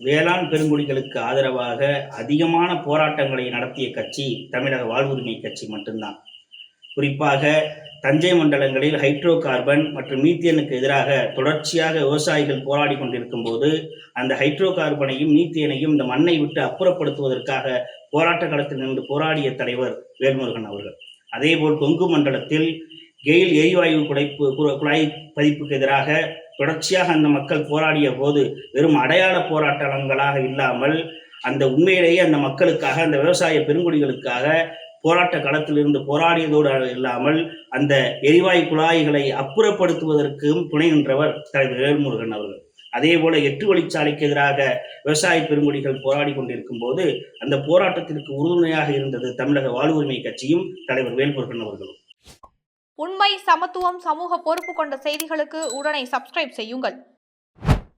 வேளாண் பெருங்குடிகளுக்கு ஆதரவாக அதிகமான போராட்டங்களை நடத்திய கட்சி தமிழக வாழ்வுரிமை கட்சி மட்டும்தான். குறிப்பாக தஞ்சை மண்டலங்களில் ஹைட்ரோ கார்பன் மற்றும் மீத்தேனுக்கு எதிராக தொடர்ச்சியாக விவசாயிகள் போராடி கொண்டிருக்கும் போது அந்த ஹைட்ரோ கார்பனையும் மீத்தேனையும் இந்த மண்ணை விட்டு அப்புறப்படுத்துவதற்காக போராட்ட களத்தில் நின்று போராடிய தலைவர் வேல்முருகன் அவர்கள். அதேபோல் கொங்கு மண்டலத்தில் கெயில் எரிவாயு குழாய் பதிப்புக்கு எதிராக தொடர்ச்சியாக அந்த மக்கள் போராடிய போது வெறும் அடையாள போராட்டங்களாக இல்லாமல் அந்த உண்மையிலேயே அந்த மக்களுக்காக, அந்த விவசாய பெருங்குடிகளுக்காக போராட்ட களத்திலிருந்து போராடியதோடு இல்லாமல் அந்த எரிவாயு குழாய்களை அப்புறப்படுத்துவதற்கும் துணை நின்றவர் தலைவர் வேல்முருகன் அவர்கள். அதே போல 8 வழிச்சாலைக்கு எதிராக விவசாய பெருங்குடிகள் போராடி கொண்டிருக்கும் போது அந்த போராட்டத்திற்கு உறுதுணையாக இருந்தது தமிழக வாழ்வுரிமை கட்சியும் தலைவர் வேல்முருகன் அவர்களும். உண்மை, சமத்துவம், சமூக பொறுப்பு கொண்ட செய்திகளுக்கு உடனே சப்ஸ்கிரைப் செய்யுங்கள்.